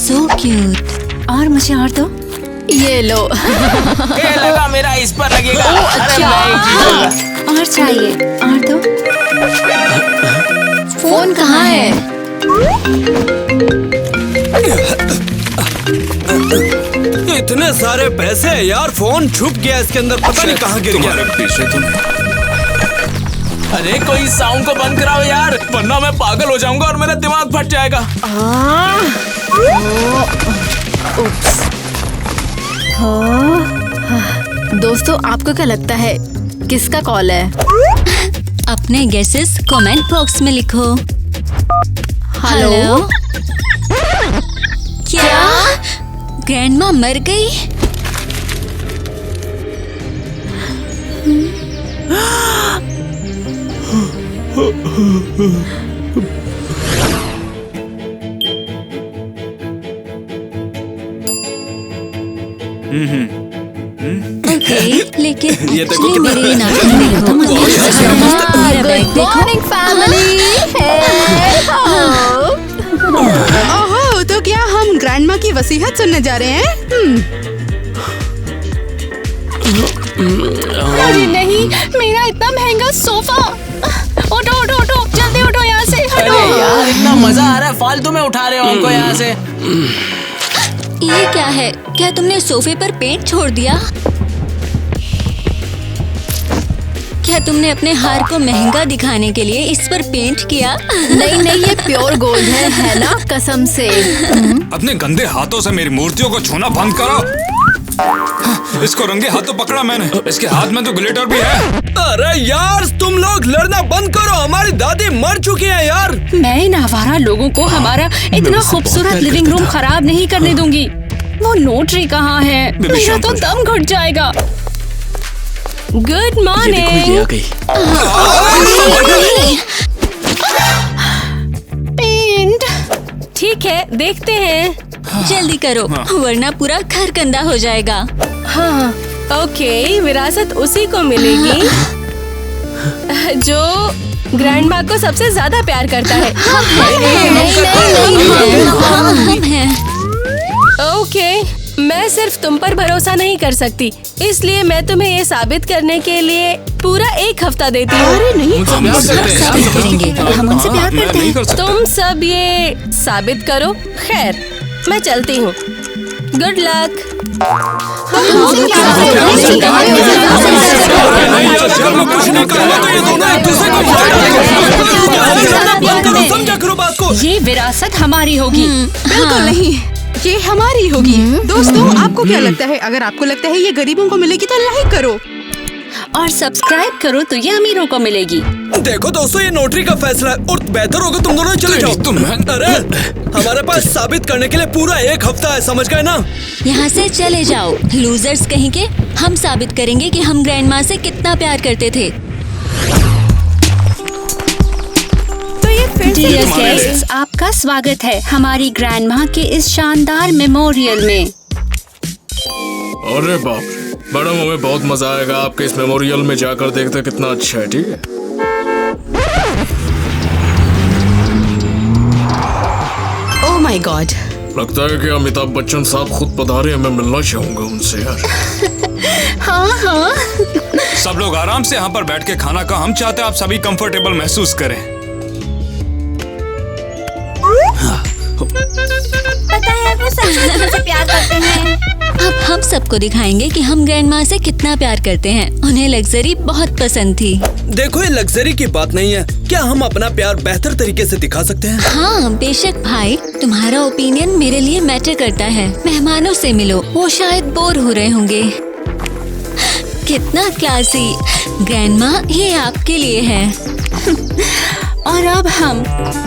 So cute. और मुझे और दो। ये लो। ये लगा मेरा इस पर लगेगा। अच्छा। और चाहिए? और दो। फोन कहाँ है? इतने सारे पैसे यार, फोन छुप गया इसके अंदर, पता नहीं कहाँ गिर गया। पीछे तुम। अरे कोई साउंड को बंद कराओ यार, वरना मैं पागल हो जाऊंगा और मेरा दिमाग फट जाएगा। दोस्तों, आपको क्या लगता है किसका कॉल है? अपने गेसेस कमेंट बॉक्स में लिखो। हेलो। क्या ग्रैंडमा मर गई? ओके, लेकिन ये देखो actually कितना- मेरे नाखून नहीं हो। मेरा बैग देखो। Morning family. ओहो, तो क्या हम ग्रैंडमा की वसीयत सुनने जा रहे हैं? अरे नहीं, मेरा इतना महंगा सोफा। उठो उठो उठो, जल्दी उठो यहाँ से। अरे यार इतना मजा आ रहा है, फालतू में उठा रहे हो हमको यहाँ से। ये क्या है? क्या तुमने सोफे पर पेंट छोड़ दिया? क्या तुमने अपने हार को महंगा दिखाने के लिए इस पर पेंट किया? नहीं नहीं, ये प्योर गोल्ड है ना, कसम से। अपने गंदे हाथों से मेरी मूर्तियों को छूना बंद करो। इसको रंगे हाथों पकड़ा मैंने, इसके हाथ में तो ग्लिटर भी है। अरे यार तुम लोग लड़ना बंद करो, हमारी दादी मर चुकी है यार। मैं इन आवारा लोगों को हमारा इतना खूबसूरत लिविंग रूम खराब नहीं करने दूंगी। वो नोटरी कहाँ है? मेरा तो दम घुट जाएगा। Good morning. पेंट ठीक है, देखते हैं। जल्दी करो, वरना पूरा घर गंदा हो जाएगा। हाँ, ओके, विरासत उसी को मिलेगी जो ग्रैंडमा को सबसे ज्यादा प्यार करता है। हम हैं। ओके, मैं सिर्फ तुम पर भरोसा नहीं कर सकती, इसलिए मैं तुम्हें ये साबित करने के लिए पूरा 1 हफ्ता देती हूँ। अरे नहीं, हम साबित करेंगे, हम उनसे प्यार करते हैं। तुम सब ये साबित करो। खैर, मैं चलती हूँ। Good luck. कुछ नहीं करूँगा तो ये दोनों एक दूसरे को बंद करो, समझा करो बात को। ये विरासत हमारी होगी। बिल्कुल नहीं, ये हमारी होगी। दोस्तों, आपको क्या लगता है? अगर आपको लगता है ये गरीबों को मिलेगी तो लाइक करो और सब्सक्राइब करो तो ये अमीरों को मिलेगी। देखो दोस्तों, ये नोटरी का फैसला है और बेहतर होगा तुम दोनों चले जाओ। अरे हमारे पास साबित करने के लिए पूरा 1 हफ्ता है, समझ गए ना? यहाँ से चले जाओ, लूजर्स कहीं के। हम साबित करेंगे कि हम ग्रैंडमा से कितना प्यार करते थे। तो ये फिर से डियर गेस्ट्स, आपका स्वागत है हमारी ग्रैंडमा के इस शानदार मेमोरियल में। अरे बाप रे मैडम, हमें बहुत मजा आएगा आपके इस मेमोरियल में जाकर। देखते कितना अच्छा है। ठीक है, ओह माय गॉड, लगता है कि अमिताभ बच्चन साहब खुद पधारे। मैं मिलना चाहूंगा उनसे यार। हाँ, सब लोग आराम से यहाँ पर बैठ के खाना का, हम चाहते हैं आप सभी कंफर्टेबल महसूस करें। पता है वो सच में तुमसे प्यार करते हैं। अब हम सबको दिखाएंगे कि हम ग्रैंडमा से कितना प्यार करते हैं। उन्हें लग्जरी बहुत पसंद थी। देखो, ये लग्जरी की बात नहीं है। क्या हम अपना प्यार बेहतर तरीके से दिखा सकते हैं? हाँ बेशक भाई, तुम्हारा ओपिनियन मेरे लिए मैटर करता है। मेहमानों से मिलो, वो शायद बोर हो रहे होंगे। कितना क्लासी। ग्रैंडमा, ये आपके लिए है। और अब हम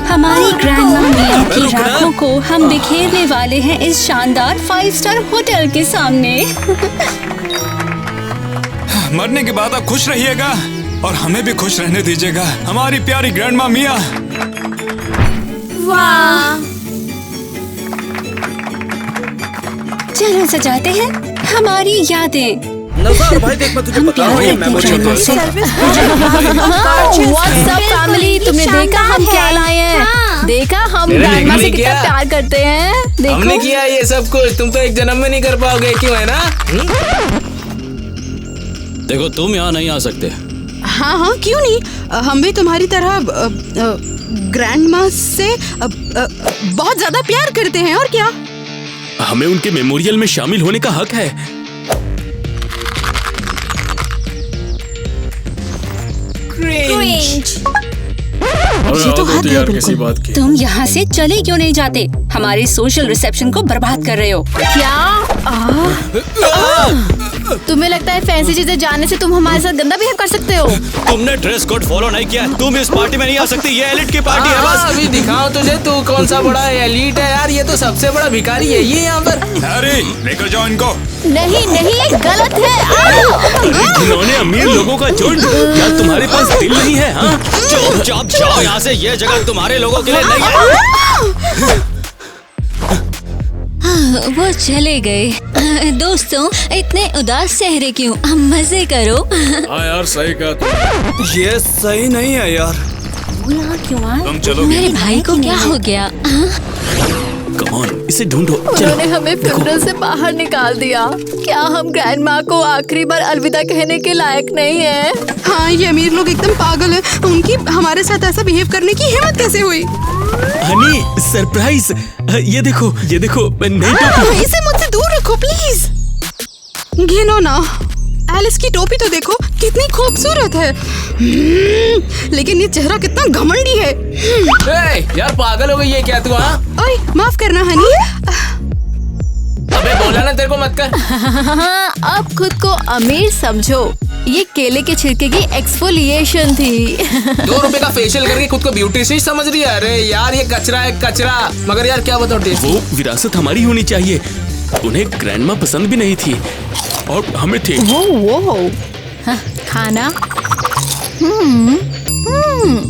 हमारी ग्रैंडमा मिया की राखों को हम बिखेरने वाले हैं इस शानदार 5 स्टार होटल के सामने। मरने के बाद आप खुश रहिएगा और हमें भी खुश रहने दीजिएगा, हमारी प्यारी ग्रैंडमा मिया। वाह! चलो सजाते हैं हमारी यादें। नज़ार भाई देख, मैं तुझे बता रहा हूँ ये मेमोरियल है। व्हाट्सअप फैमिली, तुमने देखा हम क्या लाए हैं? देखा हम ग्रैंडमा से कितना प्यार करते हैं। देखो हमने किया ये सब कुछ, तुम तो एक जन्म में नहीं कर पाओगे, क्यों है ना? देखो तुम यहाँ नहीं आ सकते। हाँ हाँ, क्यों नहीं, हम भी तुम्हारी तरह ग्रैंडमा से बहुत ज्यादा प्यार करते हैं। और क्या, हमें उनके मेमोरियल में शामिल होने का हक है। ये तो हद है बिल्कुल। तुम यहाँ से चले क्यों नहीं जाते? हमारे सोशल रिसेप्शन को बर्बाद कर रहे हो। क्या तुम्हें लगता है फैंसी चीजें जानने से तुम हमारे साथ गंदा बिहेव कर सकते हो? तुमने ड्रेस कोड फॉलो नहीं किया, तुम इस पार्टी में नहीं आ सकती। ये एलिट की पार्टी है बस। अभी दिखाओ तुझे, तू कौन सा बड़ा एलीट है यार, ये तो सबसे बड़ा भिखारी है ये यहाँ पर। अरे लेकर जाओ इनको। नहीं नहीं, ये गलत है। इन्होंने अमीर लोगों का झुंड, क्या तुम्हारे पास दिल नहीं है? हाँ, चुपचाप जाओ यहाँ से, ये जगह तुम्हारे लोगों के लिए नहीं है। वो चले गए। दोस्तों, इतने उदास चेहरे क्यों? हम मजे करो। हाँ यार, सही कहा तुम। ये सही नहीं है यार। तुम चलोगे? मेरे भाई को क्या हो गया? कम ऑन, इसे ढूंढो। उन्होंने हमें फ्यूनरल से बाहर निकाल दिया। क्या हम ग्रैंडमा को आखिरी बार अलविदा कहने के लायक नहीं है? हाँ, ये अमीर लोग एकदम पागल हैं। उनकी हमारे साथ ऐसा बिहेव करने की हिम्मत कैसे हुई? हनी, सरप्राइज। ये देखो, ये देखो। नहीं तो इसे मुझसे दूर रखो प्लीज। घिनो ना। एलिस की टोपी तो देखो, कितनी खूबसूरत है। लेकिन ये चेहरा कितना घमंडी है। यार पागल हो गई है क्या तू? हाँ, ओए माफ करना हनी। अबे बोला ना तेरे को मत कर। अब खुद को अमीर समझो। ये केले के छिलके की एक्सफोलिएशन थी। 2 रुपए का फेशियल करके खुद को ब्यूटिशियन समझ रही है। अरे यार ये कचरा है, कचरा। मगर यार क्या बताओ, टेस्ट वो विरासत हमारी होनी चाहिए। उन्हें ग्रैंडमा पसंद भी नहीं थी और हमें थी। वो हाँ, खाना।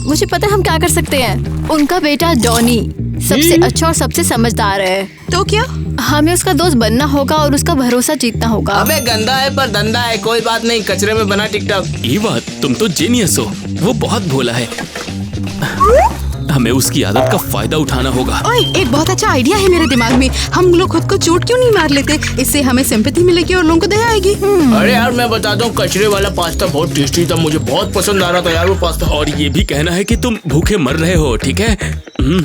मुझे पता है हम क्या कर सकते हैं। उनका बेटा डॉनी सबसे अच्छा और सबसे समझदार है। तो क्या, हमें उसका दोस्त बनना होगा और उसका भरोसा जीतना होगा। अबे गंदा है पर धंधा है, कोई बात नहीं, कचरे में बना टिकटॉक। ये बात, तुम तो जीनियस हो। वो बहुत भोला है, हमें उसकी आदत का फायदा उठाना होगा। ओए, एक बहुत अच्छा आइडिया है मेरे दिमाग में। हम लोग खुद को चोट क्यों नहीं मार लेते? इससे हमें सिंपैथी मिलेगी और लोगों को दया आएगी। अरे यार मैं बताता हूँ, कचरे वाला पास्ता बहुत टेस्टी था, मुझे बहुत पसंद आ रहा था यार वो पास्ता। और ये भी कहना है कि तुम भूखे मर रहे हो, ठीक है?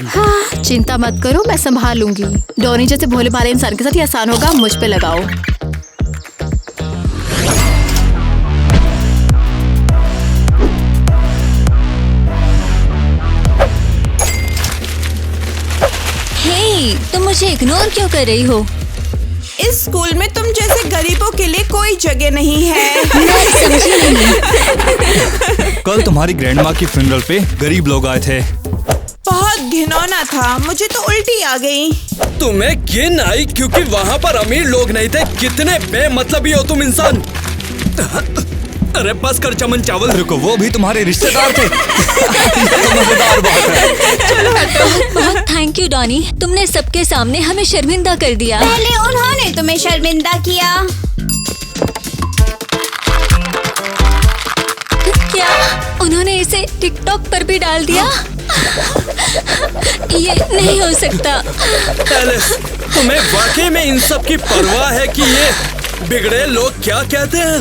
हाँ, चिंता मत करो, मैं संभाल लूंगी। डॉनी जैसे भोले भाले इंसान के साथ ये आसान होगा। मुझ पे लगाओ। तुम मुझे इग्नोर क्यों कर रही हो? इस स्कूल में तुम जैसे गरीबों के लिए कोई जगह नहीं है। मैं समझी नहीं। कल तुम्हारी ग्रैंडमा की फ्यूनरल पे गरीब लोग आए थे। बहुत घिनौना था, मुझे तो उल्टी आ गई। तुम्हें घिन आई क्योंकि वहाँ पर अमीर लोग नहीं थे। कितने बेमतलबी हो तुम इंसान। अरे बस कर चमन चावल। रुको, वो भी तुम्हारे रिश्तेदार थे। मजेदार बात है। बहुत थैंक यू डॉनी, तुमने सबके सामने हमें शर्मिंदा कर दिया। पहले उन्होंने तुम्हें शर्मिंदा किया। क्या उन्होंने इसे टिकटॉक पर भी डाल दिया? ये नहीं हो सकता। एलिस, तुम्हें वाकई में इन सब की परवाह है कि ये बिगड़े लोग क्या कहते हैं?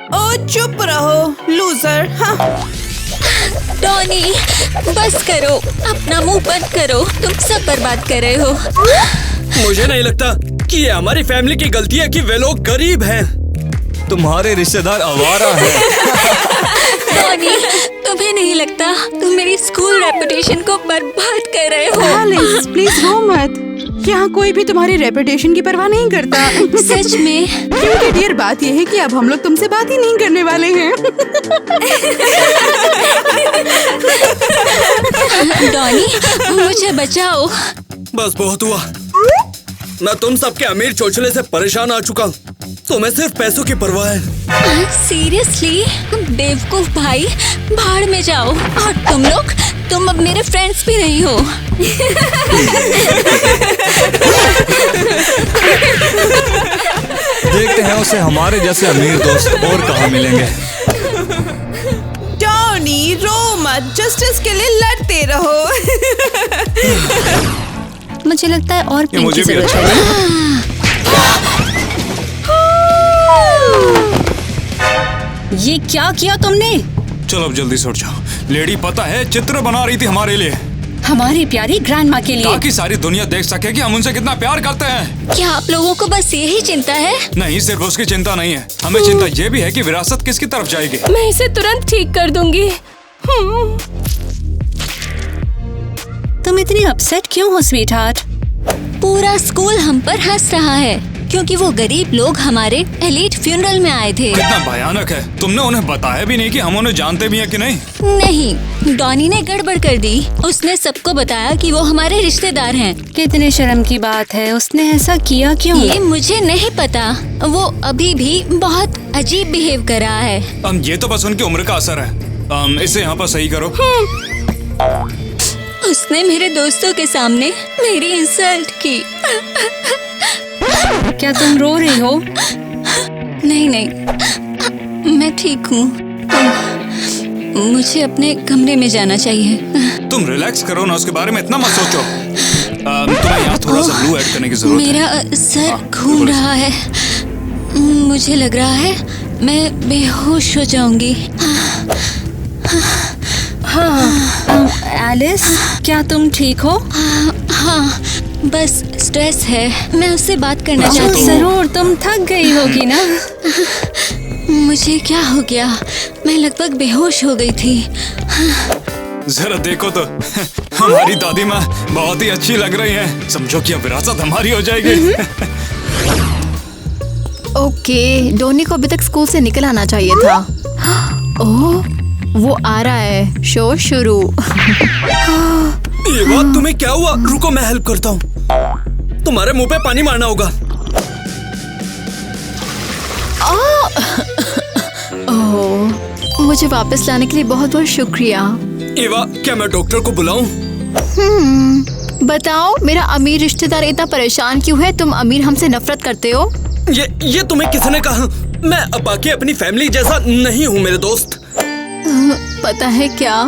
ओ चुप रहो लूजर। हाँ। डॉनी बस करो, अपना मुंह बंद करो, तुम सब बर्बाद कर रहे हो। मुझे नहीं लगता कि ये हमारी फैमिली की गलती है कि वे लोग गरीब हैं। तुम्हारे रिश्तेदार आवारा हैं। डॉनी, तुम्हें नहीं लगता तुम मेरी स्कूल रेपुटेशन को बर्बाद कर रहे हो? एलिस प्लीज रो मत। यहाँ कोई भी तुम्हारी रेपुटेशन की परवाह नहीं करता। सच में? क्योंकि डियर बात यह है कि अब हम लोग तुमसे बात ही नहीं करने वाले हैं। डॉनी मुझे बचाओ। बस बहुत हुआ। मैं तुम सबके अमीर चोचले से परेशान आ चुका हूँ। तुम्हें सिर्फ पैसों की परवाह है। सीरियसली? बेवकूफ भाई, भाड़ में जाओ। और तुम लोग, तुम अब मेरे फ्रेंड्स भी नहीं हो। देखते हैं उसे हमारे जैसे अमीर दोस्त और कहाँ मिलेंगे। टॉनी रो मत, जस्टिस के लिए लड़ते रहो। मुझे लगता है और ये पिंक मुझे की भी जरूरत अच्छा है। ये क्या किया तुमने? चलो अब जल्दी से उठ जाओ। लेडी पता है चित्र बना रही थी हमारे लिए, हमारी प्यारी ग्रैंडमा के लिए। ताकि सारी दुनिया देख सके कि हम उनसे कितना प्यार करते हैं। क्या आप लोगों को बस यही चिंता है? नहीं, सिर्फ उसकी चिंता नहीं है, हमें चिंता ये भी है कि विरासत किसकी तरफ जाएगी। मैं इसे तुरंत ठीक कर दूंगी। तुम इतनी अपसेट क्यों हो स्वीट हार्ट? पूरा स्कूल हम पर हंस रहा है क्योंकि वो गरीब लोग हमारे एलीट फ्यूनरल में आए थे। कितना भयानक है। तुमने उन्हें बताया भी नहीं कि हम उन्हें जानते भी हैं कि नहीं? नहीं, डॉनी ने गड़बड़ कर दी। उसने सबको बताया कि वो हमारे रिश्तेदार हैं। कितने शर्म की बात है, उसने ऐसा किया क्यों? ये मुझे नहीं पता। वो अभी भी बहुत अजीब बिहेव कर रहा है। ये तो बस उनकी उम्र का असर है। इसे यहाँ पर सही करो। उसने मेरे दोस्तों के सामने मेरी इंसल्ट की। क्या तुम रो रही हो? नहीं नहीं, मैं ठीक हूँ। मुझे अपने कमरे में जाना चाहिए। तुम रिलैक्स करो ना, उसके बारे में इतना मत सोचो। तुम्हें यहाँ थोड़ा सा ब्लू ऐड करने की जरूरत है। मेरा सर घूम रहा है। मुझे लग रहा है मैं बेहोश हो जाऊंगी। एलिस, क्या तुम ठीक हो? हाँ, बस स्ट्रेस है। मैं उससे बात करना चाहती हूँ। जरूर, तुम थक गई होगी ना? मुझे क्या हो गया? मैं लगभग बेहोश हो गई थी। जरा देखो तो, हमारी दादी माँ बहुत ही अच्छी लग रही है। समझो कि अब विरासत हमारी हो जाएगी। ओके, डोनी को अभी तक स्कूल से निकल आना चाहिए था। ओह, वो आ रहा है। शो शुरू। ये बात तुम्हें क्या हुआ? रुको, मैं हेल्प करता हूँ। तुम्हारे मुंह पे पानी मारना होगा। ओह, मुझे वापस लाने के लिए बहुत बहुत शुक्रिया। एवा, क्या मैं डॉक्टर को बुलाऊं? बताओ, मेरा अमीर रिश्तेदार इतना परेशान क्यों है? तुम अमीर हमसे नफरत करते हो? ये तुम्हें किसने कहा? मैं बाकी अपनी फैमिली जैसा नहीं हूँ मेरे दोस्त। पता है क्या,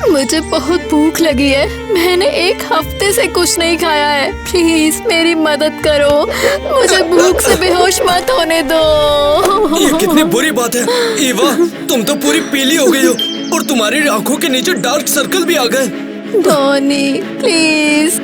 मुझे बहुत भूख लगी है। मैंने 1 हफ्ते से कुछ नहीं खाया है। प्लीज मेरी मदद करो, मुझे भूख से बेहोश मत होने दो। ये कितनी बुरी बात है। ईवा, तुम तो पूरी पीली हो गई हो और तुम्हारी आंखों के नीचे डार्क सर्कल भी आ गए। Donny please.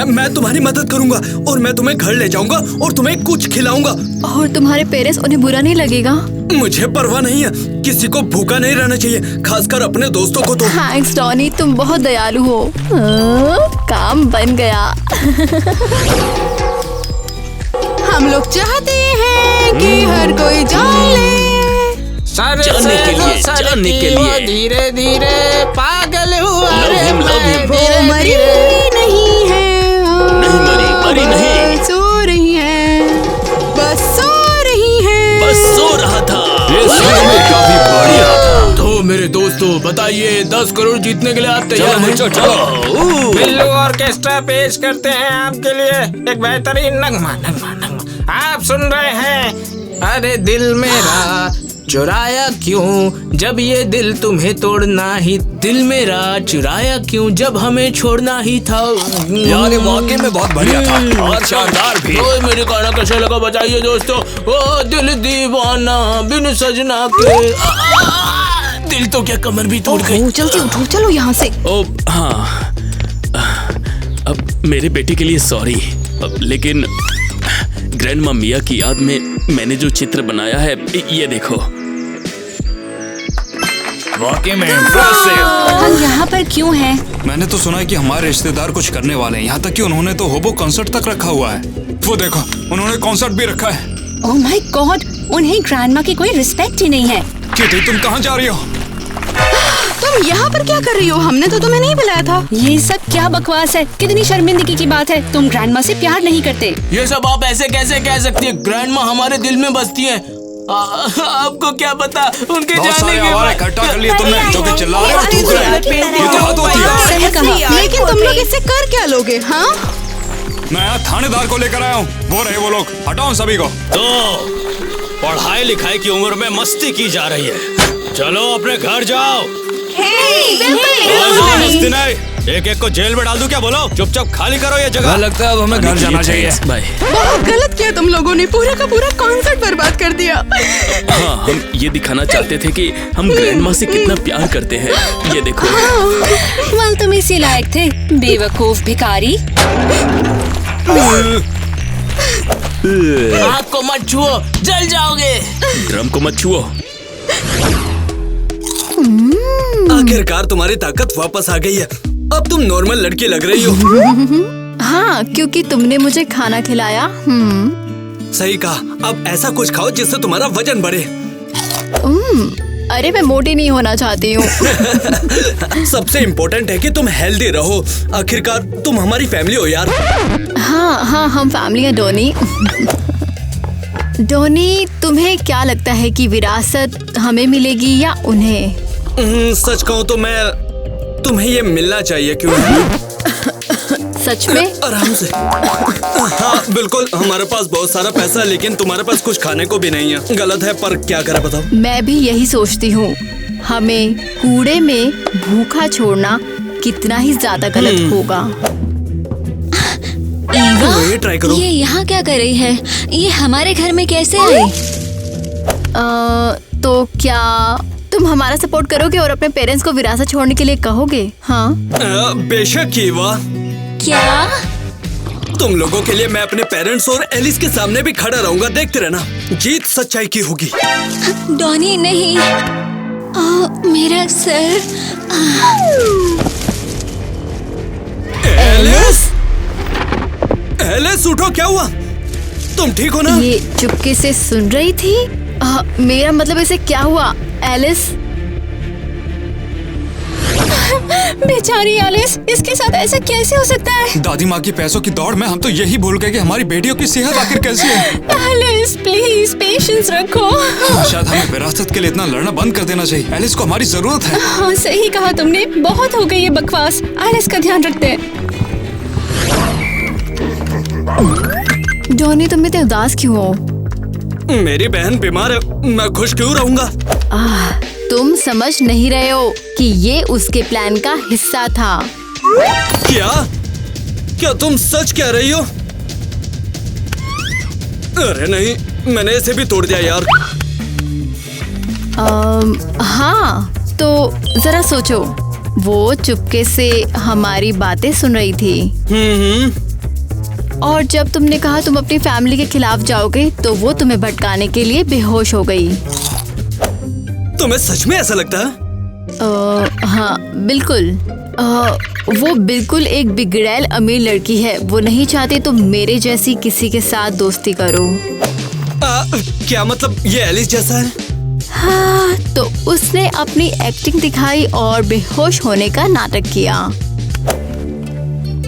मैं तुम्हारी मदद करूंगा और मैं तुम्हें घर ले जाऊंगा और तुम्हें कुछ खिलाऊंगा। और तुम्हारे पेरेंट्स, उन्हें बुरा नहीं लगेगा? मुझे परवाह नहीं है। किसी को भूखा नहीं रहना चाहिए, खासकर अपने दोस्तों को तो। थैंक्स डॉनी, तुम बहुत दयालु हो। काम बन गया। हम लोग चाहते हैं कि हर कोई जान ले। जानने के लिए धीरे धीरे पागल हुआ Love him, love him. वो मरी नहीं है। नहीं मरी नहीं, सो रही है, बस सो रही है। बस सो रहा था। ये सच में काफी बढ़िया था। तो मेरे दोस्तों बताइए, 10 करोड़ जीतने के लिए आप तैयार हैं? चलो। बिल्लू ऑर्केस्ट्रा पेश करते हैं आपके लिए एक बेहतरीन नगमा। आप सुन रहे हैं, अरे दिल मेरा चुराया क्यों जब ये दिल तुम्हें तोड़ना ही, दिल मेरा चुराया क्यों जब हमें छोड़ना ही था। यार ये वाकई में बहुत बढ़िया था और शानदार भी। ओए, मेरे गाना कैसा लगा बताइए दोस्तों। ओ दिल दीवाना बिन सजना के। दिल तो क्या कमर भी तोड़ गई। जल्दी उठो, चलो यहाँ से। ओ हाँ, अब मेरे बेटे के लिए सॉरी, लेकिन ग्रैंडमा मिया की याद में मैंने जो चित्र बनाया है, ये देखो। वाकई में इम्प्रेसिव। हम यहाँ पर क्यों हैं? मैंने तो सुना है कि हमारे रिश्तेदार कुछ करने वाले हैं। यहाँ तक कि उन्होंने तो होबो कॉन्सर्ट तक रखा हुआ है। वो देखो, उन्होंने कॉन्सर्ट भी रखा है। ओह माय गॉड, उन्हें ग्रैंडमा की कोई रिस्पेक्ट ही नहीं है। किटी, तुम कहाँ जा रही हो? तुम यहाँ पर क्या कर रही हो? हमने तो तुम्हें नहीं बुलाया था। ये सब क्या बकवास है? कितनी शर्मिंदगी की बात है। तुम ग्रैंडमा से प्यार नहीं करते। ये सब आप ऐसे कैसे कह सकती है? ग्रैंडमा हमारे दिल में बसती है। आपको क्या पता उनके बहुत जाने सारे के आवाज़ बाद। इकट्ठा कर लिए तुमने, जो कि चिल्ला रहे हो, थूक रहे हो। ये तो हद होती है। सही कहा। लेकिन तुम लोग इससे कर क्या लोगे? हाँ, मैं यहाँ थानेदार को लेकर आया हूँ। वो रहे वो लोग, हटाओ सभी को। तो पढ़ाई लिखाई की उम्र में मस्ती की जा रही है, चलो अपने घर जाओ। मस्ती नहीं, एक एक को जेल में डाल दूं क्या? बोलो, चुपचाप खाली करो ये जगह। लगता है अब हमें घर जाना चाहिए। बाय। बहुत गलत किया तुम लोगों ने, पूरा का पूरा कॉन्सर्ट बर्बाद कर दिया। हाँ, हम ये दिखाना चाहते थे कि हम ग्रैंडमा से कितना प्यार करते हैं। ये देखो। वाल तुम इसी लायक थे, बेवकूफ भिखारी। आग को मत छुओ, जल जाओगे। ड्रम को मत छुओ। आखिरकार तुम्हारी ताकत वापस आ गई है, अब तुम नॉर्मल लड़की लग रही हो। हाँ, क्योंकि तुमने मुझे खाना खिलाया। सही कहा, अब ऐसा कुछ खाओ जिससे तुम्हारा वजन बढ़े। अरे मैं मोटी नहीं होना चाहती हूँ। सबसे इम्पोर्टेंट है कि तुम हेल्दी रहो, आखिरकार तुम हमारी फैमिली हो यार। हाँ, हम फैमिली है डोनी। डोनी, तुम्हें क्या लगता है कि विरासत हमें मिलेगी या उन्हें? सच कहूँ तो मैं तुम्हें ये मिलना चाहिए। क्यों? सच में? आराम से। हाँ बिल्कुल, हमारे पास बहुत सारा पैसा है लेकिन तुम्हारे पास कुछ खाने को भी नहीं है। गलत है पर क्या करें बताओ। मैं भी यही सोचती हूँ, हमें कूड़े में भूखा छोड़ना कितना ही ज्यादा गलत होगा। ईवा, ट्राई करो। ये यहाँ क्या कर रही है? ये हमारे घर में कैसे आई? तो क्या तुम हमारा सपोर्ट करोगे और अपने पेरेंट्स को विरासत छोड़ने के लिए कहोगे? हाँ बेशक ईवा। क्या? तुम लोगों के लिए मैं अपने पेरेंट्स और एलिस के सामने भी खड़ा रहूंगा, देखते रहना, जीत सच्चाई की होगी। डॉनी नहीं, मेरा सर। एलिस, एलिस उठो, क्या हुआ? तुम ठीक हो ना? ये चुपके से सुन रही थी। मेरा मतलब इसे क्या हुआ एलिस? बेचारी एलिस, इसके साथ ऐसा कैसे हो सकता है? दादी माँ की पैसों की दौड़ में हम तो यही भूल गए कि हमारी बेटियों की सेहत आखिर कैसी है। एलिस प्लीज पेशेंस रखो। शायद हमें विरासत के लिए इतना लड़ना बंद कर देना चाहिए। एलिस को हमारी जरूरत है। हाँ सही कहा तुमने, बहुत हो गई ये बकवास। एलिस का ध्यान रखते हैं। डॉनी, तुम इतने उदास क्यों हो? मेरी बहन बीमार है, मैं खुश क्यों रहूंगा? तुम समझ नहीं रहे हो कि ये उसके प्लान का हिस्सा था। क्या तुम सच कह रही हो? अरे नहीं, मैंने इसे भी तोड़ दिया यार। हाँ, तो जरा सोचो, वो चुपके से हमारी बातें सुन रही थी। और जब तुमने कहा तुम अपनी फैमिली के खिलाफ जाओगे तो वो तुम्हें भटकाने के लिए बेहोश हो गई। तुम्हें सच में ऐसा लगता है? हाँ बिल्कुल। वो बिल्कुल एक बिगड़ैल अमीर लड़की है। वो नहीं चाहती तुम मेरे जैसी किसी के साथ दोस्ती करो। क्या मतलब ये एलिस जैसा है? हाँ, तो उसने अपनी एक्टिंग दिखाई और बेहोश होने का नाटक किया।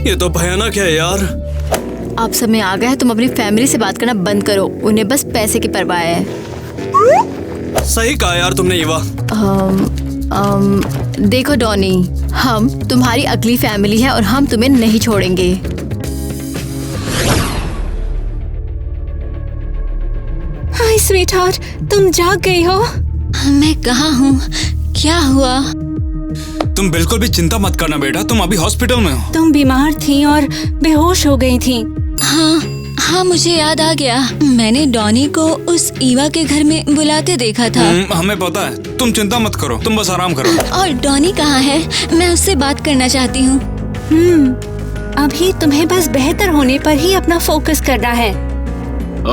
ये तो भयानक है यार। अब समय आ गया है, तुम अपनी फैमिली से बात करना बंद करो। उन्हें बस पैसे की परवाह है। सही कहा यार तुमने ईवा। देखो डॉनी, हम तुम्हारी अगली फैमिली है और हम तुम्हें नहीं छोड़ेंगे। हाय स्वीटहार्ट, तुम जाग गई हो? मैं कहाँ हूँ? क्या हुआ? तुम बिल्कुल भी चिंता मत करना बेटा, तुम अभी हॉस्पिटल में हो। तुम बीमार थी और बेहोश हो गई थी। हाँ, मुझे याद आ गया। मैंने डॉनी को उस ईवा के घर में बुलाते देखा था। हमें पता है, तुम चिंता मत करो, तुम बस आराम करो। और डॉनी कहाँ है? मैं उससे बात करना चाहती हूँ। अभी तुम्हें बस बेहतर होने पर ही अपना फोकस करना है।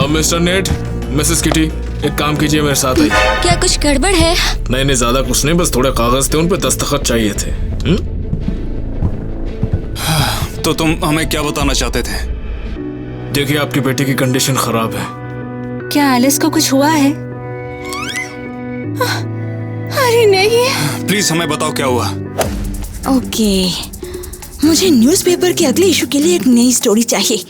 मिस्टर नेट, मिसेस किटी, एक काम कीजिए, मेरे साथ आइए। क्या कुछ गड़बड़ है? नहीं, ज्यादा कुछ नहीं, बस थोड़े कागज थे, उन पे दस्तखत चाहिए थे। तो तुम हमें क्या बताना चाहते थे? देखिए, आपकी बेटी की कंडीशन खराब है। क्या एलिस को कुछ हुआ है? अरे नहीं। प्लीज हमें बताओ क्या हुआ। ओके, मुझे न्यूज़पेपर के अगले इशू के लिए एक नई स्टोरी चाहिए।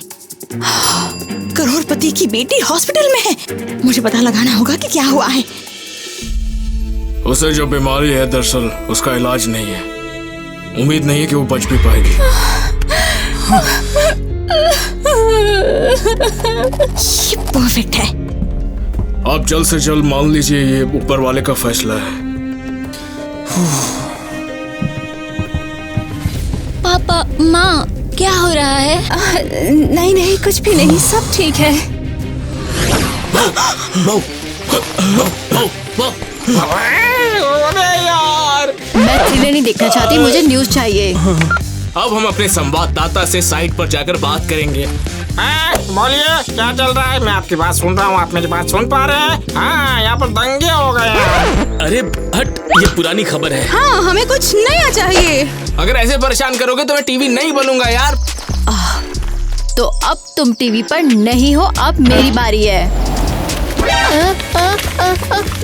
करोड़पति की बेटी हॉस्पिटल में है, मुझे पता लगाना होगा कि क्या हुआ है। उसे जो बीमारी है दरअसल उसका इलाज नहीं है। उम्मीद नहीं है कि वो बच भी पाएगी। ये परफेक्ट है। आप जल्द से जल्द मान लीजिए, ये ऊपर वाले का फैसला है। पापा, माँ, क्या हो रहा है? नहीं नहीं, कुछ भी नहीं, सब ठीक है। अरे यार, मैं थ्रिलर नहीं देखना चाहती, मुझे न्यूज चाहिए। अब हम अपने संवाददाता से साइट पर जाकर बात करेंगे। बोलिए, क्या चल रहा है? मैं आपकी बात सुन रहा हूँ, आप मेरी बात सुन पा रहे हैं? हाँ, यहाँ पर दंगे हो गए हैं। अरे हट, ये पुरानी खबर है। हाँ, हमें कुछ नया चाहिए। अगर ऐसे परेशान करोगे तो मैं टीवी नहीं बोलूंगा यार। तो अब तुम टीवी पर नहीं हो, अब मेरी बारी है।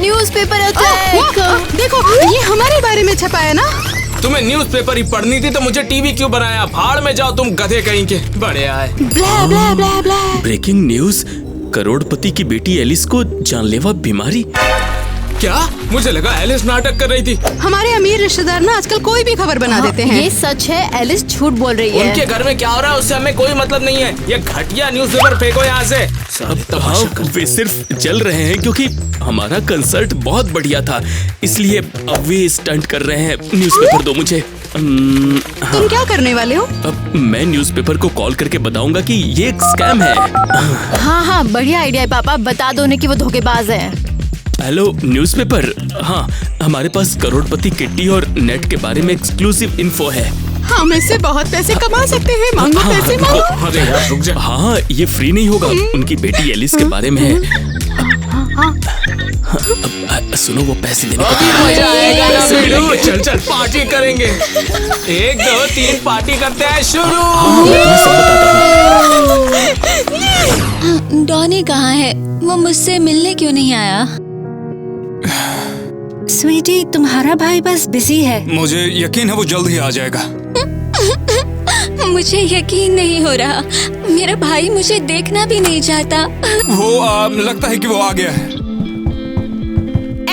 Newspaper attack. देखो, ये हमारे बारे में छपा है ना। तुम्हें न्यूज़पेपर ही पढ़नी थी तो मुझे टीवी क्यों बनाया? भाड़ में जाओ तुम गधे कहीं के। बड़े आए। ब्ला ब्ला ब्ला ब्ला। ब्रेकिंग न्यूज, करोड़पति की बेटी एलिस को जानलेवा बीमारी। क्या? मुझे लगा एलिस नाटक कर रही थी। हमारे अमीर रिश्तेदार ना आजकल कोई भी खबर बना देते हैं। ये सच है, एलिस झूठ बोल रही है। उनके घर में क्या हो रहा है उससे हमें कोई मतलब नहीं है। ये घटिया न्यूज़पेपर फेंको यहाँ से। हाँ, वे सिर्फ जल रहे हैं क्योंकि हमारा कंसर्ट बहुत बढ़िया था, इसलिए अब वे स्टंट कर रहे हैं। न्यूज़पेपर दो मुझे। तुम क्या करने वाले हो? अब मैं न्यूज़पेपर को कॉल करके बताऊंगा कि ये एक स्कैम है। हाँ, बढ़िया आइडिया है पापा, बता दो उन्हें कि वो धोखेबाज है। हेलो न्यूज़पेपर, हाँ, हमारे पास करोड़पति किट्टी और नेट के बारे में एक्सक्लूसिव इन्फो है। हम इससे बहुत पैसे कमा सकते हैं। मांगो पैसे मांगो। अरे यार रुक जा। हाँ, ये फ्री नहीं होगा, उनकी बेटी एलिस के बारे में है। सुनो, वो पैसे देने को मजा आएगा ना बिल्लू। चल चल पार्टी करेंगे। 1 2 3 पार्टी करते हैं, शुरू। डॉनी कहाँ है? वो मुझसे मिलने क्यों नहीं आया? स्वीटी, तुम्हारा भाई बस बिजी है। मुझे यकीन है वो जल्द ही आ जाएगा। मुझे यकीन नहीं हो रहा, मेरा भाई मुझे देखना भी नहीं चाहता। वो लगता है कि वो आ गया है।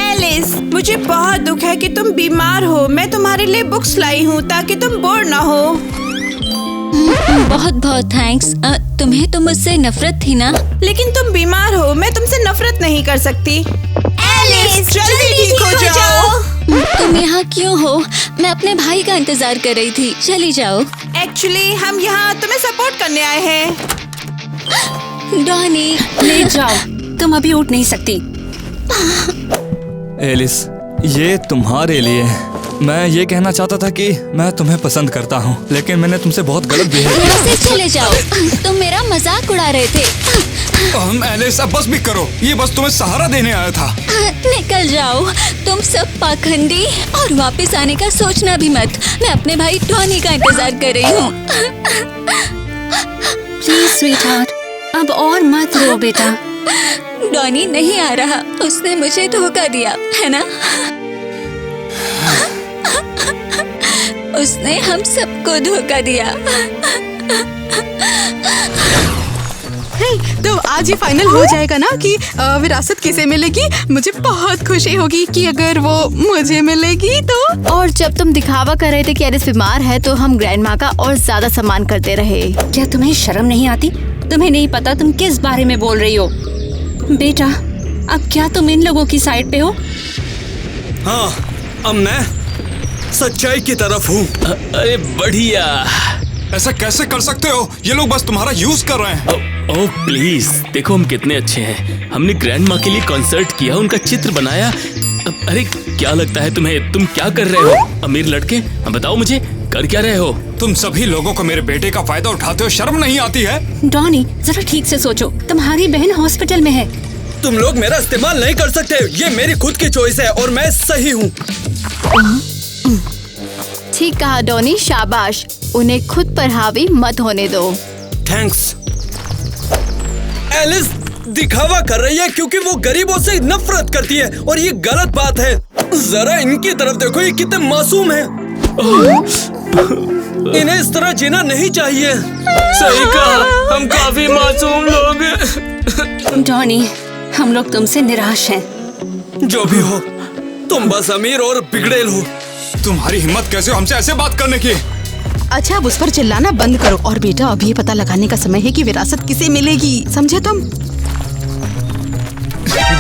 एलिस, मुझे बहुत दुख है कि तुम बीमार हो। मैं तुम्हारे लिए बुक्स लाई हूँ ताकि तुम बोर ना हो। बहुत बहुत थैंक्स। तुम्हें तो मुझसे नफरत थी ना? लेकिन तुम बीमार हो, मैं तुमसे नफरत नहीं कर सकती। एलिस, जल्दी ठीक हो जाओ। तुम यहाँ क्यों हो? मैं अपने भाई का इंतजार कर रही थी। चली जाओ। एक्चुअली हम यहाँ तुम्हें सपोर्ट करने आए हैं। डॉनी, ले जाओ, तुम अभी उठ नहीं सकती। एलिस, ये तुम्हारे लिए। मैं ये कहना चाहता था कि मैं तुम्हें पसंद करता हूँ, लेकिन मैंने तुमसे बहुत गलत बिहेव किया। यहाँ से चले जाओ, तुम मेरा मजाक उड़ा रहे थे। एलिस, अब बस भी करो, ये बस तुम्हें सहारा देने आया था। निकल जाओ, तुम सब पाखंडी, और वापस आने का सोचना भी मत। मैं अपने भाई डॉनी का इंतजार कर रही हूँ। प्लीज स्वीटहार्ट, अब और मत रो बेटा। डॉनी नहीं आ रहा, उसने मुझे धोखा दिया है ना? उसने हम सबको धोखा दिया। तो आज ये फाइनल हो जाएगा ना कि विरासत किसे मिलेगी। मुझे बहुत खुशी होगी कि अगर वो मुझे मिलेगी तो। और जब तुम दिखावा कर रहे थे कि एलिस बीमार है तो हम ग्रैंड माँ का और ज्यादा सम्मान करते रहे। क्या तुम्हें शर्म नहीं आती? तुम्हें नहीं पता तुम किस बारे में बोल रही हो? बेटा, अब क्या तुम इन लोगों की साइड पे हो? हाँ, अब मैं सच्चाई की तरफ हूँ। अरे बढ़िया। ऐसा कैसे कर सकते हो? ये लोग बस तुम्हारा यूज कर रहे हैं। ओह प्लीज, देखो हम कितने अच्छे हैं। हमने ग्रैंड माँ के लिए कॉन्सर्ट किया, उनका चित्र बनाया। अरे क्या लगता है तुम्हें? तुम क्या कर रहे हो अमीर लड़के? बताओ मुझे, कर क्या रहे हो? तुम सभी लोगों को मेरे बेटे का फायदा उठाते हो, शर्म नहीं आती है? डॉनी, जरा ठीक से सोचो, तुम्हारी बहन हॉस्पिटल में है। तुम लोग मेरा इस्तेमाल नहीं कर सकते, ये मेरी खुद की चॉइस है और मैं सही हूँ। ठीक कहा डॉनी, शाबाश। उन्हें खुद पर हावी मत होने दो। थैंक्स। एलिस दिखावा कर रही है क्योंकि वो गरीबों से नफरत करती है और ये गलत बात है। जरा इनकी तरफ देखो, ये कितने मासूम हैं। इन्हें इस तरह जीना नहीं चाहिए। सही कहा, हम काफी मासूम लोग हैं। डॉनी, हम लोग तुमसे निराश हैं। जो भी हो, तुम बस अमीर और बिगड़ेल हो। तुम्हारी हिम्मत कैसे हमसे ऐसे बात करने की? अच्छा अब उस पर चिल्लाना बंद करो। और बेटा अब ये पता लगाने का समय है कि विरासत किसे मिलेगी, समझे तुम?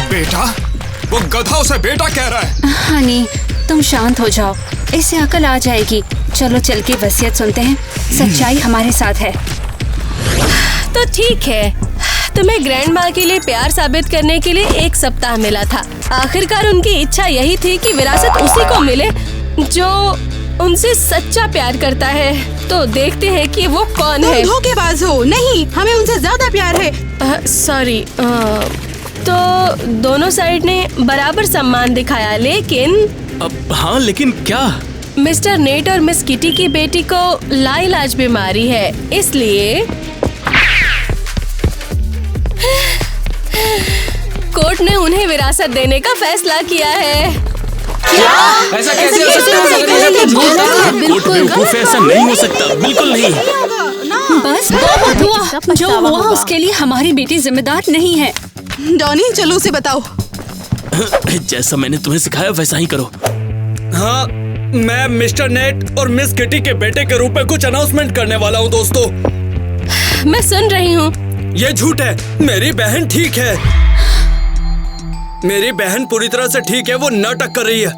बेटा, वो गधा उसे बेटा कह रहा है। हनी तुम शांत हो जाओ, इससे अकल आ जाएगी। चलो चल के वसीयत सुनते हैं, सच्चाई हमारे साथ है। तो ठीक है, तुम्हें ग्रैंड माँ के लिए प्यार साबित करने के लिए 1 सप्ताह मिला था। आखिरकार उनकी इच्छा यही थी कि विरासत उसी को मिले जो उनसे सच्चा प्यार करता है। तो देखते हैं कि वो कौन है। तुम धोखेबाज हो। नहीं, हमें उनसे ज्यादा प्यार है। सॉरी। तो दोनों साइड ने बराबर सम्मान दिखाया, लेकिन हाँ, लेकिन क्या? मिस्टर नेट और मिस किटी की बेटी को लाइलाज बीमारी है, इसलिए कोर्ट ने उन्हें विरासत देने का फैसला किया है। क्या? ऐसा कैसे हो सकता है? कोर्ट बेवकूफ है, ऐसा नहीं हो सकता, बिल्कुल नहीं। बस बहुत हुआ, जो हुआ उसके लिए हमारी बेटी जिम्मेदार नहीं है। डॉनी चलो उसे बताओ। जैसा मैंने तुम्हें सिखाया वैसा ही करो। हाँ, मैं मिस्टर नेट और मिस किटी के बेटे के रूप में कुछ अनाउंसमेंट करने वाला हूँ दोस्तों। मैं सुन रही हूँ। ये झूठ है, मेरी बहन ठीक है। मेरी बहन पूरी तरह से ठीक है, वो नाटक कर रही है।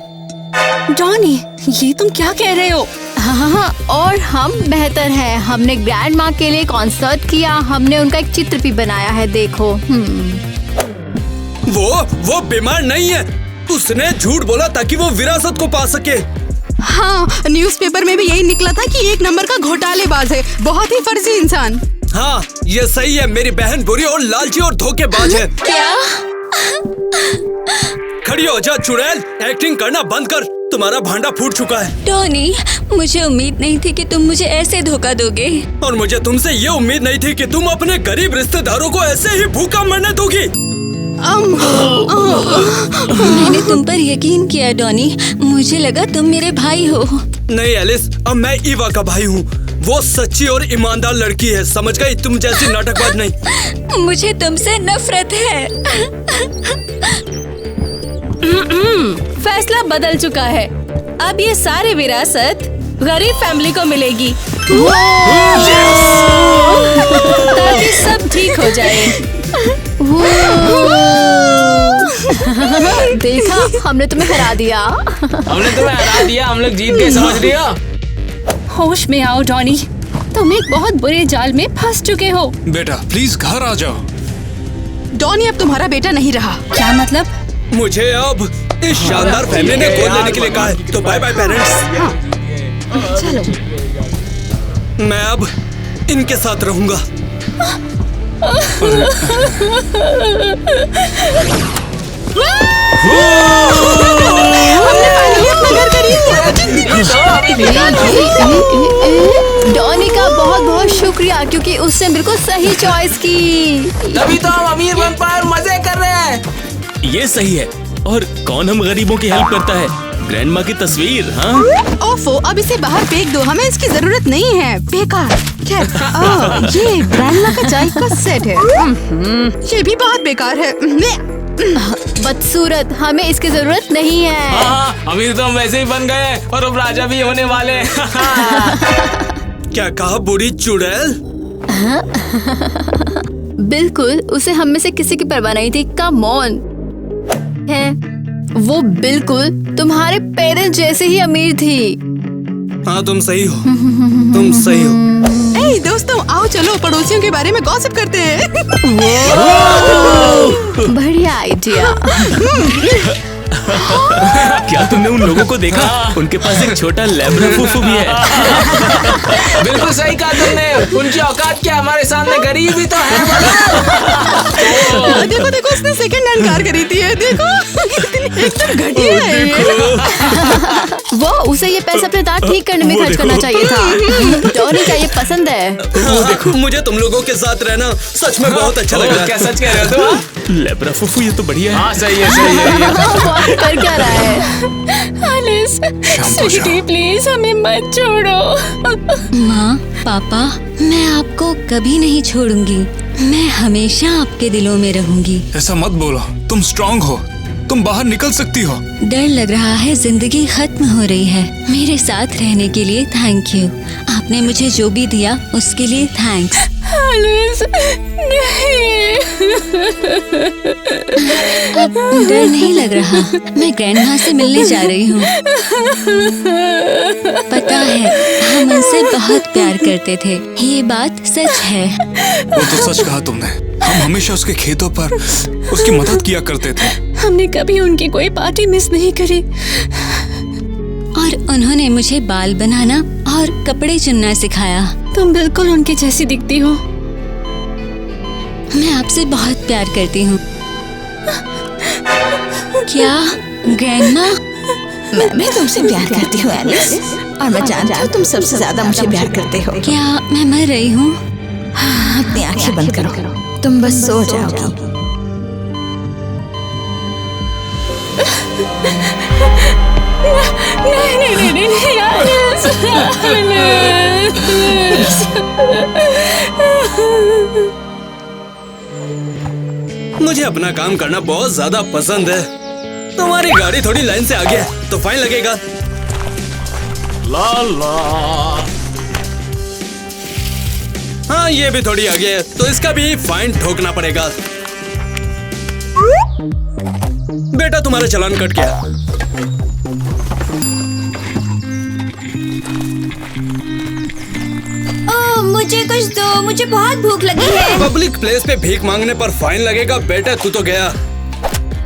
डॉनी, ये तुम क्या कह रहे हो? हाँ, और हम बेहतर हैं। हमने ग्रैंड माँ के लिए कॉन्सर्ट किया, हमने उनका एक चित्र भी बनाया है, देखो। वो बीमार नहीं है, उसने झूठ बोला ताकि वो विरासत को पा सके। हाँ, न्यूज़पेपर में भी यही निकला था कि 1 नंबर का घोटालेबाज है, बहुत ही फर्जी इंसान। हाँ, ये सही है, मेरी बहन बुरी और लालची और धोखेबाज है। क्या? खड़ी हो जा चुड़ैल, एक्टिंग करना बंद कर, तुम्हारा भांडा फूट चुका है। टोनी, मुझे उम्मीद नहीं थी कि तुम मुझे ऐसे धोखा दोगे। और मुझे तुमसे ये उम्मीद नहीं थी कि तुम अपने गरीब रिश्तेदारों को ऐसे ही भूखा मरने दोगी। मैंने तुम पर यकीन किया डॉनी, मुझे लगा तुम मेरे भाई हो। नहीं एलिस, अब मैं ईवा का भाई हूँ। वो सच्ची और ईमानदार लड़की है, समझ गई? तुम जैसी नाटकबाज नहीं। मुझे तुमसे नफरत है। फैसला बदल चुका है, अब ये सारी विरासत गरीब फैमिली को मिलेगी। ताकि सब ठीक हो जाए। देखा, हमने तुम्हें हरा दिया। हम लोग जीत गए, समझ रही हो? होश में आओ डॉनी, तुम एक बहुत बुरे जाल में फंस चुके हो। बेटा प्लीज घर आ जाओ। डॉनी अब तुम्हारा बेटा नहीं रहा। क्या मतलब? मुझे अब इस शानदार फैमिली ने गोद लेने के लिए कहा है, तो बाय बाय पेरेंट्स। चलो, मैं अब इनके साथ रहूंगा। डॉनी का बहुत बहुत शुक्रिया, क्योंकि उसने बिल्कुल सही चॉइस की। तभी तो हम अमीर बन पाए और मजे कर रहे हैं। ये सही है। और कौन हम गरीबों की हेल्प करता है? ग्रैंड माँ की तस्वीर। हाँ, ओफो, अब इसे बाहर फेंक दो, हमें इसकी जरूरत नहीं है, बेकार। खैर, ये ग्रैंडमा का चाय का सेट है। ये भी बहुत बेकार है। बदसूरत, हमें इसकी जरूरत नहीं है। हाँ, अमीर तो हम वैसे ही बन गए और अब राजा भी होने वाले हैं। क्या कहा बुरी चुड़ैल? बिल्कुल, उसे हम में से किसी की परवाह नहीं थी। कम ऑन है, वो बिल्कुल तुम्हारे पेरेंट्स जैसे ही अमीर थी। हाँ, तुम सही हो, तुम सही हो। ए दोस्तों, आओ चलो पड़ोसियों के बारे में गॉसिप करते हैं। बढ़िया आइडिया। क्या तुमने उन लोगों को देखा? उनके पास एक छोटा लैब्राडोर भी है। बिल्कुल सही कहा तुमने, उनकी औकात क्या, हमारे सामने गरीब ही तो है। देखो देखो, उसने सेकंड हैंड कार खरीदी है, देखो एकदम घटिया है। वो उसे ये पैसा अपने दांत ठीक करने में खर्च करना चाहिए था। डॉनी का ये पसंद है। देखो, मुझे तुम लोगों के साथ रहना सच में बहुत अच्छा लग रहा है। क्या सच कह रहे हो तुम? लैब्राडोर, ये तो बढ़िया है। हाँ सही है, सही है। कर क्या रहा है? एलिस, स्वीटी प्लीज हमें मत छोड़ो। माँ, पापा, मैं आपको कभी नहीं छोड़ूंगी। मैं हमेशा आपके दिलों में रहूंगी। ऐसा मत बोलो, तुम स्ट्रांग हो। तुम बाहर निकल सकती हो। डर लग रहा है जिंदगी खत्म हो रही है। मेरे साथ रहने के लिए थैंक यू। आपने मुझे जो भी दिया उसके लिए थैंक्स। एलिस, नहीं। अब डर नहीं लग रहा। मैं ग्रैंडमा से मिलने जा रही हूँ। पता है हम उनसे बहुत प्यार करते थे, ये बात सच है। वो तो सच कहा तुमने। हम हमेशा उसके खेतों पर उसकी मदद किया करते थे। हमने कभी उनकी कोई पार्टी मिस नहीं करी। और उन्होंने मुझे बाल बनाना और कपड़े चुनना सिखाया। तुम बिल्कुल उनके जैसी दिखती हो। मैं आपसे बहुत प्यार करती हूँ। क्या ग्रैंडमा? मैं तुमसे प्यार करती हूँ एलिस, और मैं जानती हूँ तुम सबसे ज्यादा मुझे प्यार करते हो। क्या मैं मर रही हूँ? अपनी आंखें बंद करो, तुम बस सो जाओगी। नहीं, एलिस, मुझे अपना काम करना बहुत ज्यादा पसंद है। तुम्हारी गाड़ी थोड़ी लाइन से आगे है तो फाइन लगेगा। ला ला। हाँ ये भी थोड़ी आगे है तो इसका भी फाइन ठोकना पड़ेगा। बेटा तुम्हारा चालान कट गया। मुझे कुछ दो, मुझे बहुत भूख लगी है। पब्लिक प्लेस पे भीख मांगने पर फाइन लगेगा। बेटा तू तो गया,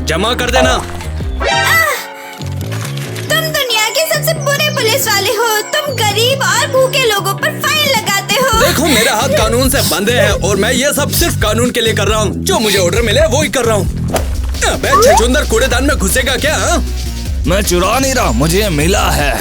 जमा कर देना। तुम दुनिया के सबसे बुरे पुलिस वाले हो। तुम गरीब और भूखे लोगों पर फाइन लगाते हो। देखो मेरा हाथ कानून से बंधे हैं और मैं ये सब सिर्फ कानून के लिए कर रहा हूँ। जो मुझे ऑर्डर मिले वो ही कर रहा हूँ। अबे छछूंदर कूड़ेदान में घुसेगा क्या? मैं चुरा नहीं रहा, मुझे मिला है।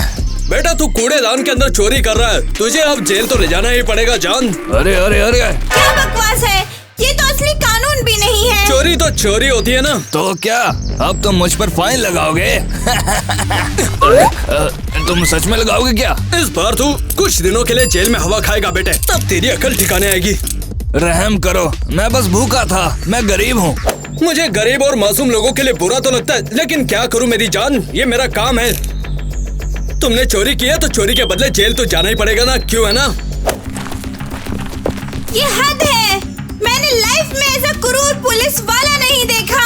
बेटा तू कूड़ेदान के अंदर चोरी कर रहा है, तुझे अब जेल तो ले जाना ही पड़ेगा जान। अरे अरे अरे क्या बकवास है, ये तो असली कानून भी नहीं है। चोरी तो चोरी होती है ना। तो क्या अब तुम मुझ पर फाइन लगाओगे? तुम सच में लगाओगे क्या? इस बार तू कुछ दिनों के लिए जेल में हवा खाएगा बेटे, तब तेरी अकल ठिकाने आएगी। रहम करो, मैं बस भूखा था, मैं गरीब हूँ। मुझे गरीब और मासूम लोगों के लिए बुरा तो लगता है, लेकिन क्या करूँ मेरी जान, ये मेरा काम है। तुमने चोरी किया तो चोरी के बदले जेल तो जाना ही पड़ेगा ना, क्यों है ना? ये हद है। मैंने लाइफ में ऐसा क्रूर पुलिस वाला नहीं देखा।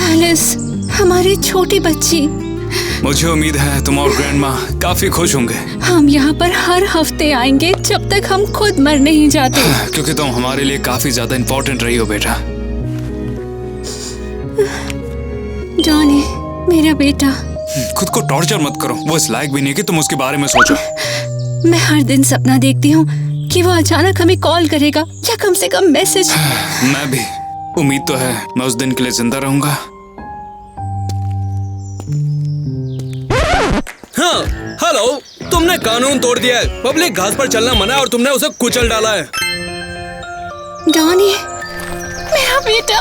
एलिस, हमारी छोटी बच्ची। मुझे उम्मीद है तुम और ग्रैंडमा काफी खुश होंगे। हम यहाँ पर हर हफ्ते आएंगे जब तक हम खुद मर नहीं जाते। क्योंकि तुम हमारे लिए काफी ज्यादा इम्पोर्टेंट रही हो बेटा। जॉनी, मेरा बेटा। खुद को टॉर्चर मत करो, वो इस लायक भी नहीं कि तुम उसके बारे में सोचो। मैं हर दिन सपना देखती हूँ कि वो अचानक हमें कॉल करेगा या कम से कम मैसेज। मैं भी, उम्मीद तो है मैं उस दिन के लिए जिंदा रहूंगा। हाँ, हेलो, तुमने कानून तोड़ दिया है। पब्लिक घास पर चलना मना है और तुमने उसे कुचल डाला है। डॉनी, मेरा बेटा।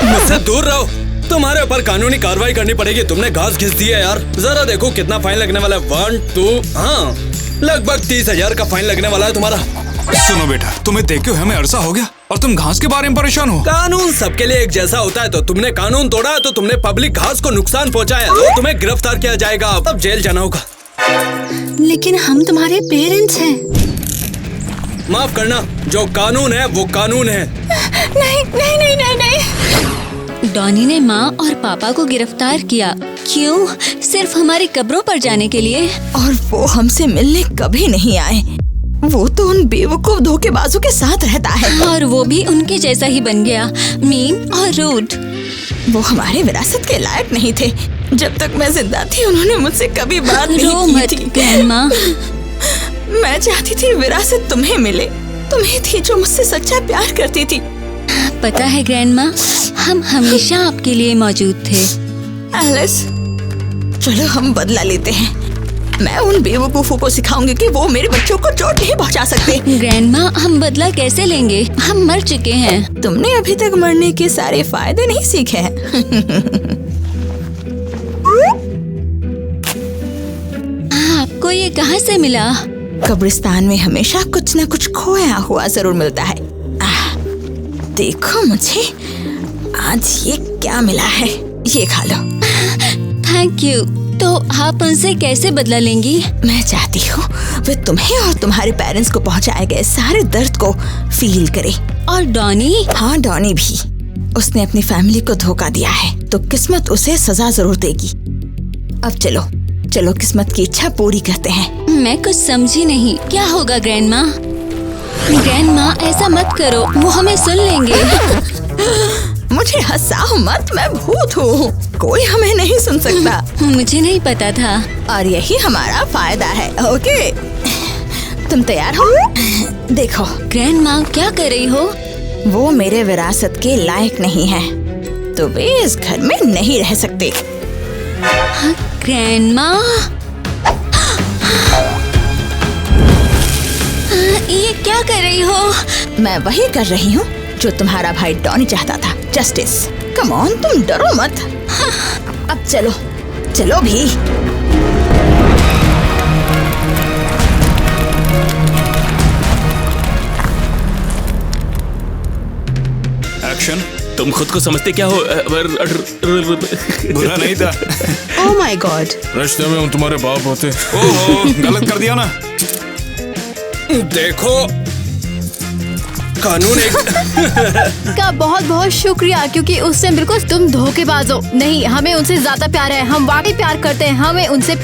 मुझसे दूर रहो, तुम्हारे ऊपर कानूनी कार्रवाई करनी पड़ेगी। तुमने घास घिस दी है यार। जरा देखो कितना फाइन लगने वाला है। 1 2 हाँ, लगभग 30,000 का फाइन लगने वाला है तुम्हारा। सुनो बेटा, तुम्हें देखे हुए हमें अरसा हो गया और तुम घास के बारे में परेशान हो। कानून सबके लिए एक जैसा होता है। तो तुमने कानून तोड़ा है तो तुमने पब्लिक घास को नुकसान पहुंचाया तो तुम्हें गिरफ्तार किया जाएगा। अब जेल जाना होगा। लेकिन हम तुम्हारे पेरेंट्स हैं। माफ करना, जो कानून है वो कानून है। नहीं नहीं नहीं नहीं नहीं। डॉनी ने माँ और पापा को गिरफ्तार किया। क्यों? सिर्फ हमारी कब्रों पर जाने के लिए। और वो हमसे मिलने कभी नहीं आए। वो तो उन बेवकूफ धोखेबाजों के साथ रहता है। और वो भी उनके जैसा ही बन गया, मीन और रूड। वो हमारे विरासत के लायक नहीं थे। जब तक मैं जिंदा थी उन्होंने मुझसे कभी बात नहीं की थी। ग्रैंडमा, मैं चाहती थी विरासत तुम्हें मिले। तुम्हें थी जो मुझसे सच्चा प्यार करती थी। पता है ग्रैंडमा, हम हमेशा आपके लिए मौजूद थे। एलिस, चलो हम बदला लेते हैं। मैं उन बेवकूफों को सिखाऊंगी कि वो मेरे बच्चों को चोट नहीं पहुंचा सकते। ग्रैंडमा, हम बदला कैसे लेंगे? हम मर चुके हैं। तुमने अभी तक मरने के सारे फायदे नहीं सीखे हैं। आपको ये कहाँ से मिला? कब्रिस्तान में हमेशा कुछ न कुछ खोया हुआ जरूर मिलता है। देखो मुझे आज ये क्या मिला है, ये खा लो। Thank you. तो आप उनसे कैसे बदला लेंगी? मैं चाहती हूँ वे तुम्हें और तुम्हारे पेरेंट्स को पहुँचाए गए सारे दर्द को फील करे। और डॉनी? हाँ, डॉनी भी। उसने अपनी फैमिली को धोखा दिया है तो किस्मत उसे सजा जरूर देगी। अब चलो चलो किस्मत की इच्छा पूरी करते हैं। मैं कुछ समझी नहीं, क्या होगा ग्रैंडमा? ग्रैंडमा ऐसा मत करो, वो हमें सुन लेंगे। मुझे हंसाओ मत, मैं भूत हूँ, कोई हमें नहीं सुन सकता। मुझे नहीं पता था। और यही हमारा फायदा है। ओके, तुम तैयार हो? देखो ग्रैंडमा क्या कर रही हो? वो मेरे विरासत के लायक नहीं है तो वे इस घर में नहीं रह सकते। ग्रैंडमा, ये क्या कर रही हो? मैं वही कर रही हूँ जो तुम्हारा भाई डॉनी चाहता था, जस्टिस। कम ऑन, तुम डरो मत। अब चलो चलो भी। एक्शन। तुम खुद को समझते क्या हो? बुरा नहीं था। ओह माय गॉड, रिश्ते में हम तुम्हारे बाप होते। ओहो, गलत कर दिया ना। देखो कानून एक का बहुत बहुत शुक्रिया, क्योंकि उससे बिल्कुल तुम धोखेबाज हो। नहीं, हमें उनसे ज्यादा प्यार है, हम वाकई प्यार करते हैं, हमें उनसे